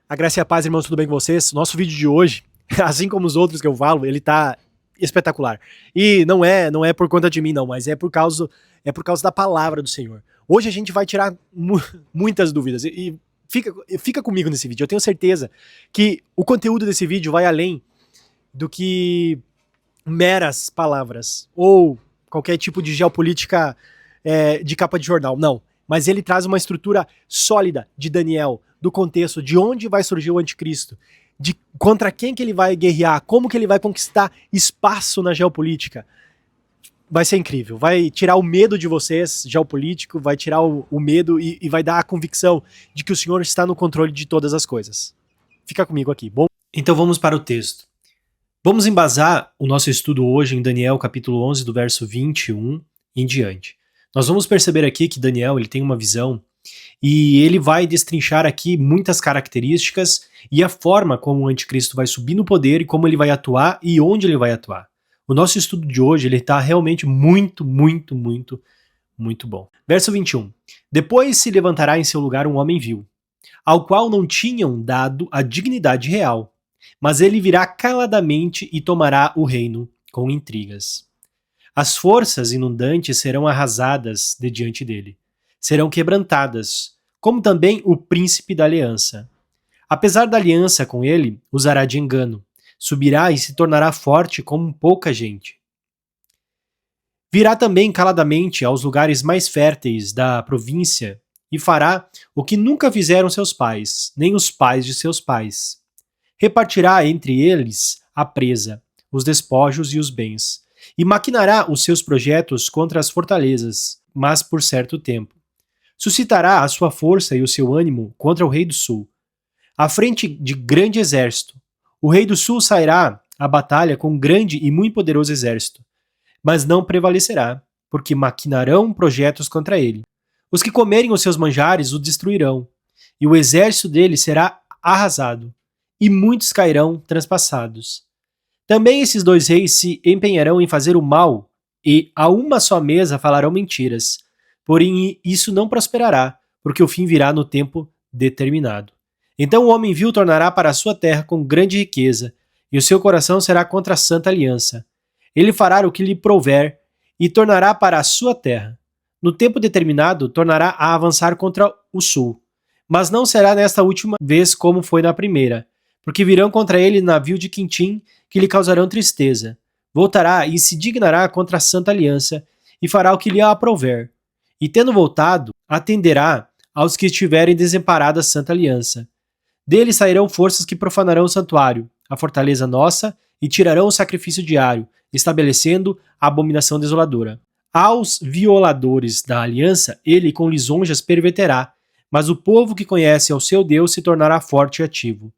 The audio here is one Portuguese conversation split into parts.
A graça e a paz, irmãos, tudo bem com vocês? Nosso vídeo de hoje, assim como os outros que eu falo, ele tá espetacular. E não é por conta de mim não, mas é por causa da palavra do Senhor. Hoje a gente vai tirar muitas dúvidas e fica comigo nesse vídeo. Eu tenho certeza que o conteúdo desse vídeo vai além do que meras palavras ou qualquer tipo de geopolítica de capa de jornal. Não. Mas ele traz uma estrutura sólida de Daniel, do contexto, de onde vai surgir o anticristo, de contra quem que ele vai guerrear, como que ele vai conquistar espaço na geopolítica. Vai ser incrível, vai tirar o medo de vocês, geopolítico, vai tirar o medo e vai dar a convicção de que o Senhor está no controle de todas as coisas. Fica comigo aqui, bom? Então vamos para o texto. Vamos embasar o nosso estudo hoje em Daniel capítulo 11, do verso 21 em diante. Nós vamos perceber aqui que Daniel ele tem uma visão e ele vai destrinchar aqui muitas características e a forma como o anticristo vai subir no poder e como ele vai atuar e onde ele vai atuar. O nosso estudo de hoje ele está realmente muito bom. Verso 21. Depois se levantará em seu lugar um homem vil, ao qual não tinham dado a dignidade real, mas ele virá caladamente e tomará o reino com intrigas. As forças inundantes serão arrasadas de diante dele, serão quebrantadas, como também o príncipe da aliança. Apesar da aliança com ele, usará de engano, subirá e se tornará forte como pouca gente. Virá também caladamente aos lugares mais férteis da província e fará o que nunca fizeram seus pais, nem os pais de seus pais. Repartirá entre eles a presa, os despojos e os bens, e maquinará os seus projetos contra as fortalezas, mas por certo tempo. Suscitará a sua força e o seu ânimo contra o rei do sul. À frente de grande exército, o rei do sul sairá à batalha com um grande e muito poderoso exército, mas não prevalecerá, porque maquinarão projetos contra ele. Os que comerem os seus manjares o destruirão, e o exército dele será arrasado, e muitos cairão transpassados. Também esses dois reis se empenharão em fazer o mal, e a uma só mesa falarão mentiras. Porém, isso não prosperará, porque o fim virá no tempo determinado. Então o homem vil tornará para a sua terra com grande riqueza, e o seu coração será contra a santa aliança. Ele fará o que lhe prouver, e tornará para a sua terra. No tempo determinado, tornará a avançar contra o sul. Mas não será nesta última vez como foi na primeira, porque virão contra ele navio de quintim que lhe causarão tristeza. Voltará e se dignará contra a santa aliança, e fará o que lhe aprouver. E tendo voltado, atenderá aos que estiverem desamparada a santa aliança. Dele sairão forças que profanarão o santuário, a fortaleza nossa, e tirarão o sacrifício diário, estabelecendo a abominação desoladora. Aos violadores da aliança, ele com lisonjas perverterá, mas o povo que conhece ao seu Deus se tornará forte e ativo.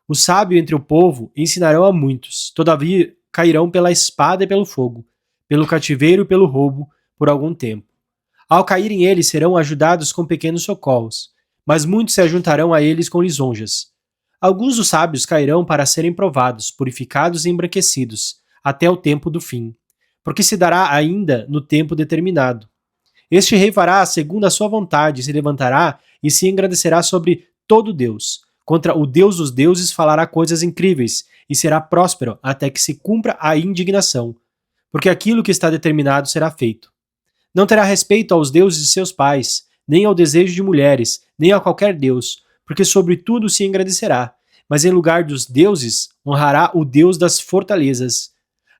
O sábio entre o povo ensinarão a muitos, todavia cairão pela espada e pelo fogo, pelo cativeiro e pelo roubo, por algum tempo. Ao caírem eles serão ajudados com pequenos socorros, mas muitos se ajuntarão a eles com lisonjas. Alguns dos sábios cairão para serem provados, purificados e embranquecidos, até o tempo do fim, porque se dará ainda no tempo determinado. Este rei fará segundo a sua vontade, se levantará e se engrandecerá sobre todo Deus. Contra o Deus dos deuses falará coisas incríveis, e será próspero até que se cumpra a indignação, porque aquilo que está determinado será feito. Não terá respeito aos deuses de seus pais, nem ao desejo de mulheres, nem a qualquer deus, porque sobre tudo se engrandecerá, mas em lugar dos deuses honrará o Deus das fortalezas.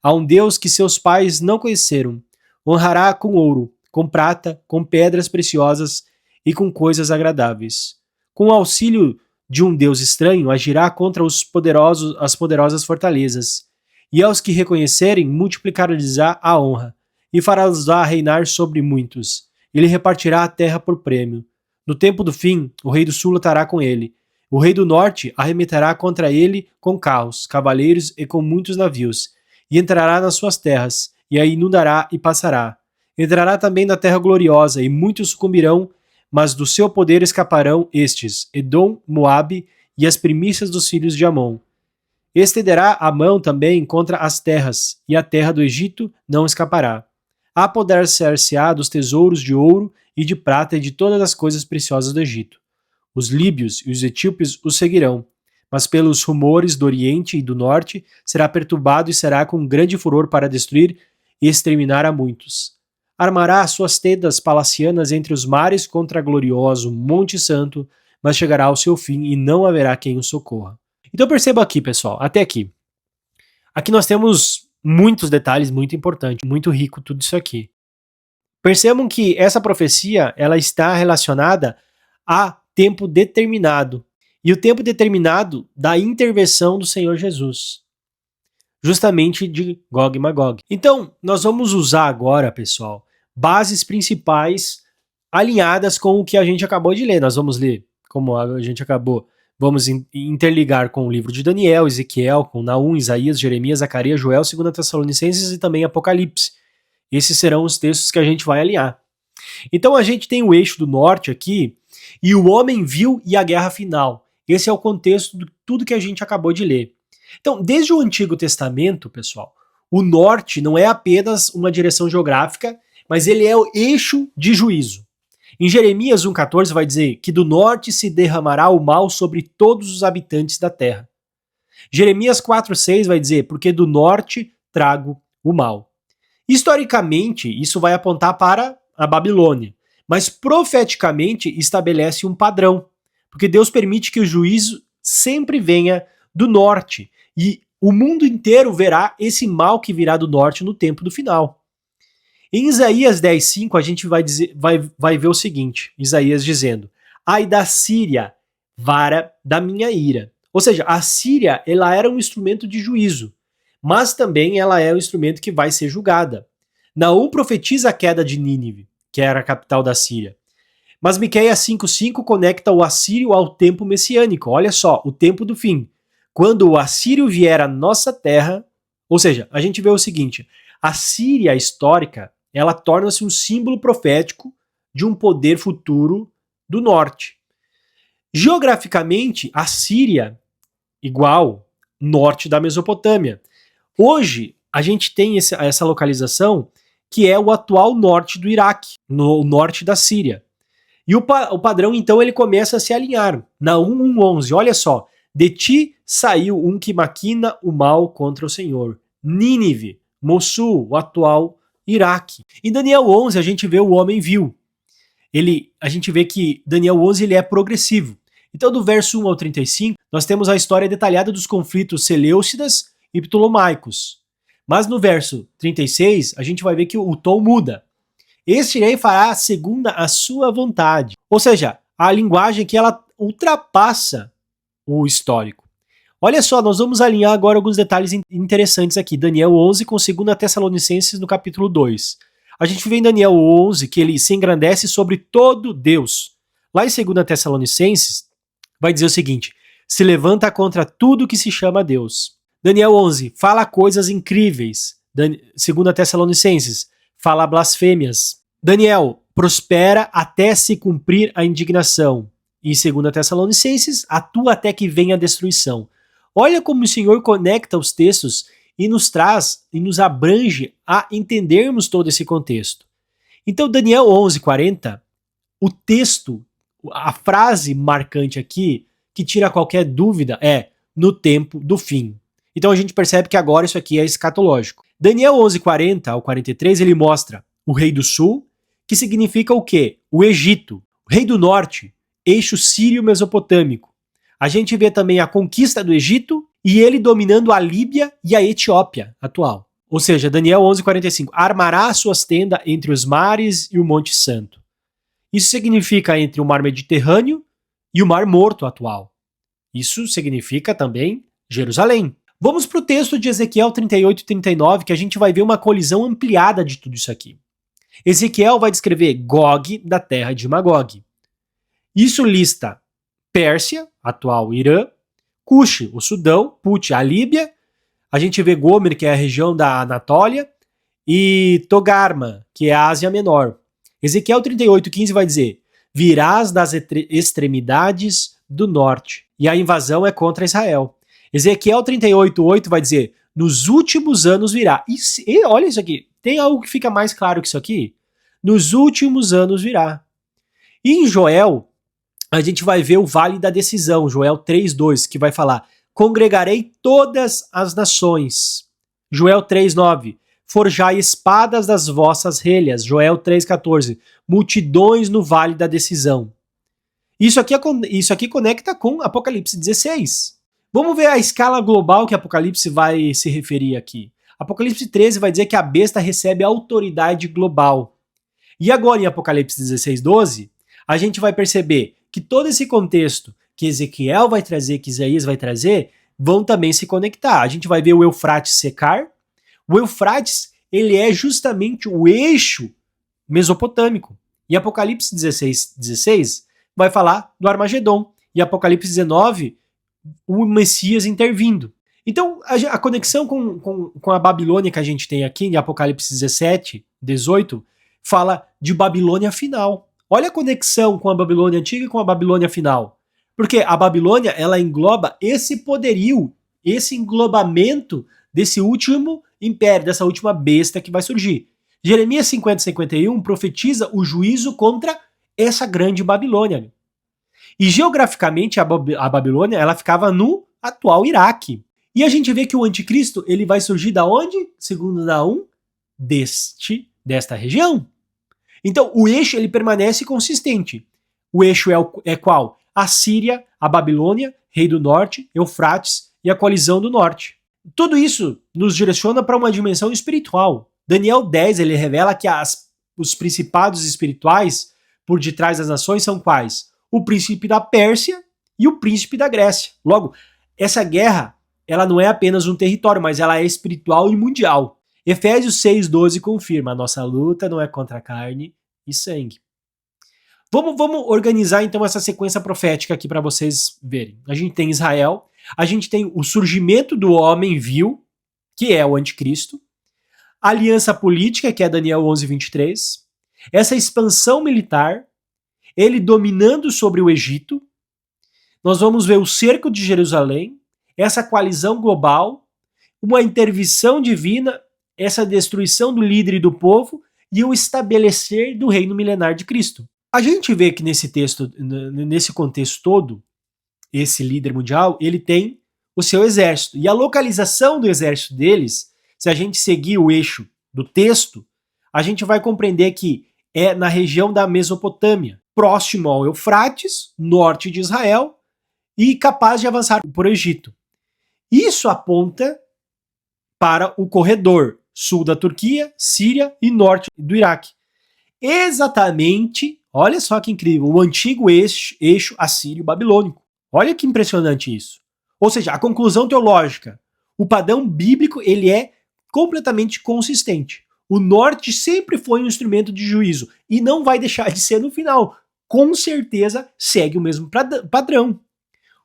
A um Deus que seus pais não conheceram, honrará com ouro, com prata, com pedras preciosas e com coisas agradáveis. Com o auxílio de um Deus estranho, agirá contra as poderosas fortalezas, e aos que reconhecerem, multiplicar-lhes-á a honra, e fará-los-á reinar sobre muitos. Ele repartirá a terra por prêmio. No tempo do fim, o rei do sul lutará com ele. O rei do norte arremeterá contra ele com carros, cavaleiros e com muitos navios, e entrará nas suas terras, e a inundará e passará. Entrará também na terra gloriosa, e muitos sucumbirão, mas do seu poder escaparão estes, Edom, Moabe e as primícias dos filhos de Amon. Estenderá a mão também contra as terras, e a terra do Egito não escapará. Apoderar-se-á dos tesouros de ouro e de prata e de todas as coisas preciosas do Egito. Os líbios e os etíopes o seguirão, mas pelos rumores do Oriente e do Norte será perturbado e será com grande furor para destruir e exterminar a muitos. Armará suas tendas palacianas entre os mares contra glorioso Monte Santo, mas chegará ao seu fim e não haverá quem o socorra. Então perceba aqui, pessoal, até aqui. Aqui nós temos muitos detalhes muito importantes, muito rico tudo isso aqui. Percebam que essa profecia ela está relacionada a tempo determinado. E o tempo determinado da intervenção do Senhor Jesus. Justamente de Gog e Magog. Então, nós vamos usar agora, pessoal, bases principais alinhadas com o que a gente acabou de ler. Nós vamos ler, como a gente acabou, vamos interligar com o livro de Daniel, Ezequiel, com Naum, Isaías, Jeremias, Zacarias, Joel, 2 Tessalonicenses e também Apocalipse. Esses serão os textos que a gente vai alinhar. Então a gente tem o eixo do norte aqui, e o homem viu e a guerra final. Esse é o contexto de tudo que a gente acabou de ler. Então, desde o Antigo Testamento, pessoal, o norte não é apenas uma direção geográfica, mas ele é o eixo de juízo. Em Jeremias 1,14 vai dizer que do norte se derramará o mal sobre todos os habitantes da terra. Jeremias 4,6 vai dizer, porque do norte trago o mal. Historicamente, isso vai apontar para a Babilônia, mas profeticamente estabelece um padrão, porque Deus permite que o juízo sempre venha do norte, e o mundo inteiro verá esse mal que virá do norte no tempo do final. Em Isaías 10,5 a gente vai ver o seguinte, Isaías dizendo, ai da Síria, vara da minha ira. Ou seja, a Síria ela era um instrumento de juízo, mas também ela é um instrumento que vai ser julgada. Naum profetiza a queda de Nínive, que era a capital da Síria. Mas Miqueias 5,5 conecta o assírio ao tempo messiânico. Olha só, o tempo do fim. Quando o assírio vier à nossa terra, ou seja, a gente vê o seguinte, a Síria histórica, ela torna-se um símbolo profético de um poder futuro do norte. Geograficamente, a Síria igual norte da Mesopotâmia. Hoje, a gente tem essa localização que é o atual norte do Iraque, no norte da Síria. E o padrão, então, ele começa a se alinhar. Naum 1,11, olha só. De ti saiu um que maquina o mal contra o Senhor. Nínive, Mossul, o atual Iraque. Em Daniel 11, a gente vê o homem viu. A gente vê que Daniel 11 ele é progressivo. Então, do verso 1 ao 35, nós temos a história detalhada dos conflitos seleucidas e ptolomaicos. Mas no verso 36, a gente vai ver que o tom muda. Este rei fará segundo a sua vontade. Ou seja, a linguagem que ela ultrapassa o histórico. Olha só, nós vamos alinhar agora alguns detalhes interessantes aqui. Daniel 11 com 2 Tessalonicenses no capítulo 2. A gente vê em Daniel 11 que ele se engrandece sobre todo Deus. Lá em 2 Tessalonicenses vai dizer o seguinte, se levanta contra tudo que se chama Deus. Daniel 11, fala coisas incríveis. 2 Tessalonicenses, fala blasfêmias. Daniel, prospera até se cumprir a indignação. E 2 Tessalonicenses, atua até que venha a destruição. Olha como o Senhor conecta os textos e nos traz e nos abrange a entendermos todo esse contexto. Então, Daniel 11:40, o texto, a frase marcante aqui, que tira qualquer dúvida, é no tempo do fim. Então a gente percebe que agora isso aqui é escatológico. Daniel 11:40 ao 43, ele mostra o rei do sul, que significa o quê? O Egito. O rei do norte, eixo sírio-mesopotâmico. A gente vê também a conquista do Egito e ele dominando a Líbia e a Etiópia atual. Ou seja, Daniel 11:45, armará suas tendas entre os mares e o Monte Santo. Isso significa entre o mar Mediterrâneo e o mar Morto atual. Isso significa também Jerusalém. Vamos para o texto de Ezequiel 38 e 39, que a gente vai ver uma colisão ampliada de tudo isso aqui. Ezequiel vai descrever Gog da terra de Magog. Isso lista Pérsia, atual Irã, Cush, o Sudão, Put, a Líbia, a gente vê Gomer, que é a região da Anatólia, e Togarma, que é a Ásia Menor. Ezequiel 38:15 vai dizer, virás das extremidades do norte, e a invasão é contra Israel. Ezequiel 38:8 vai dizer, nos últimos anos virá. E olha isso aqui, tem algo que fica mais claro que isso aqui? Nos últimos anos virá. E em Joel a gente vai ver o vale da decisão, Joel 3:2, que vai falar: congregarei todas as nações. Joel 3:9, forjai espadas das vossas relhas. Joel 3:14, multidões no vale da decisão. Isso aqui conecta com Apocalipse 16. Vamos ver a escala global que Apocalipse vai se referir aqui. Apocalipse 13 vai dizer que a besta recebe autoridade global. E agora em Apocalipse 16:12, a gente vai perceber que todo esse contexto que Ezequiel vai trazer, que Isaías vai trazer, vão também se conectar. A gente vai ver o Eufrates secar. O Eufrates, ele é justamente o eixo mesopotâmico. E Apocalipse 16 vai falar do Armagedon. E Apocalipse 19, o Messias intervindo. Então, a conexão com a Babilônia que a gente tem aqui em Apocalipse 17, 18, fala de Babilônia final. Olha a conexão com a Babilônia antiga e com a Babilônia final. Porque a Babilônia, ela engloba esse poderio, esse englobamento desse último império, dessa última besta que vai surgir. Jeremias 50:51 profetiza o juízo contra essa grande Babilônia. E geograficamente a Babilônia, ela ficava no atual Iraque. E a gente vê que o anticristo, ele vai surgir da onde? Segundo Naum, desta região. Então, o eixo, ele permanece consistente. O eixo é qual? A Síria, a Babilônia, Rei do Norte, Eufrates e a coalizão do Norte. Tudo isso nos direciona para uma dimensão espiritual. Daniel 10, ele revela que os principados espirituais por detrás das nações são quais? O príncipe da Pérsia e o príncipe da Grécia. Logo, essa guerra, ela não é apenas um território, mas ela é espiritual e mundial. Efésios 6:12 confirma: a nossa luta não é contra carne e sangue. Vamos organizar então essa sequência profética aqui para vocês verem. A gente tem Israel, a gente tem o surgimento do homem vil, que é o anticristo, a aliança política, que é Daniel 11:23, essa expansão militar, ele dominando sobre o Egito, nós vamos ver o cerco de Jerusalém, essa coalizão global, uma intervenção divina, essa destruição do líder e do povo e o estabelecer do reino milenar de Cristo. A gente vê que nesse texto, nesse contexto todo, esse líder mundial, ele tem o seu exército. E a localização do exército deles, se a gente seguir o eixo do texto, a gente vai compreender que é na região da Mesopotâmia, próximo ao Eufrates, norte de Israel, e capaz de avançar por Egito. Isso aponta para o corredor sul da Turquia, Síria e norte do Iraque. Exatamente, olha só que incrível, o antigo eixo assírio-babilônico. Olha que impressionante isso. Ou seja, a conclusão teológica, o padrão bíblico, ele é completamente consistente. O norte sempre foi um instrumento de juízo e não vai deixar de ser no final. Com certeza segue o mesmo padrão.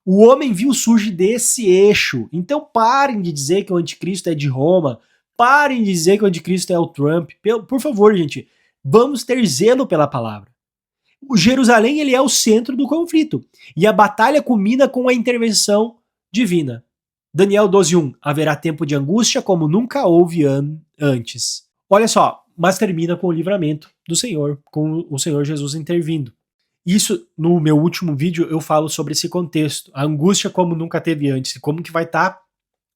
O homem vil surge desse eixo. Então parem de dizer que o anticristo é de Roma, parem de dizer que o anticristo é o Trump. Por favor, gente, vamos ter zelo pela palavra. O Jerusalém, ele é o centro do conflito. E a batalha culmina com a intervenção divina. Daniel 12:1, haverá tempo de angústia como nunca houve antes. Olha só, mas termina com o livramento do Senhor, com o Senhor Jesus intervindo. Isso, no meu último vídeo, eu falo sobre esse contexto, a angústia como nunca teve antes, e como que vai estar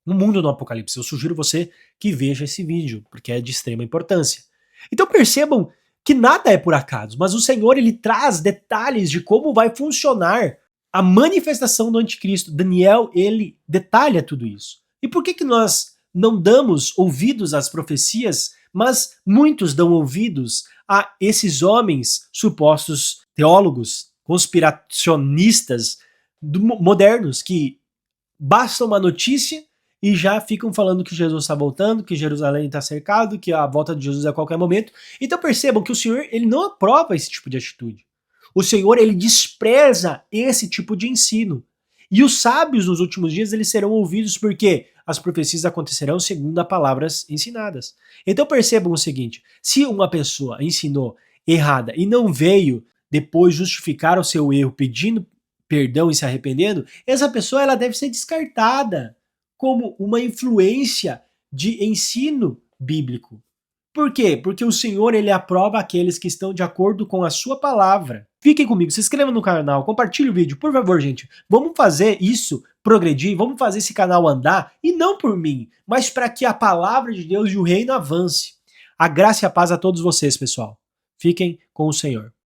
no mundo no Apocalipse. Eu sugiro você que veja esse vídeo, porque é de extrema importância. Então percebam que nada é por acaso, mas o Senhor, ele traz detalhes de como vai funcionar a manifestação do anticristo. Daniel, ele detalha tudo isso. E por que nós não damos ouvidos às profecias, mas muitos dão ouvidos a esses homens supostos teólogos, conspiracionistas modernos, que basta uma notícia e já ficam falando que Jesus está voltando, que Jerusalém está cercado, que a volta de Jesus é a qualquer momento. Então percebam que o Senhor, ele não aprova esse tipo de atitude. O Senhor, ele despreza esse tipo de ensino. E os sábios nos últimos dias, eles serão ouvidos porque as profecias acontecerão segundo as palavras ensinadas. Então percebam o seguinte, se uma pessoa ensinou errada e não veio depois justificar o seu erro pedindo perdão e se arrependendo, essa pessoa, ela deve ser descartada como uma influência de ensino bíblico. Por quê? Porque o Senhor, ele aprova aqueles que estão de acordo com a sua palavra. Fiquem comigo, se inscreva no canal, compartilhe o vídeo, por favor, gente. Vamos fazer isso progredir, vamos fazer esse canal andar, e não por mim, mas para que a palavra de Deus e o reino avance. A graça e a paz a todos vocês, pessoal. Fiquem com o Senhor.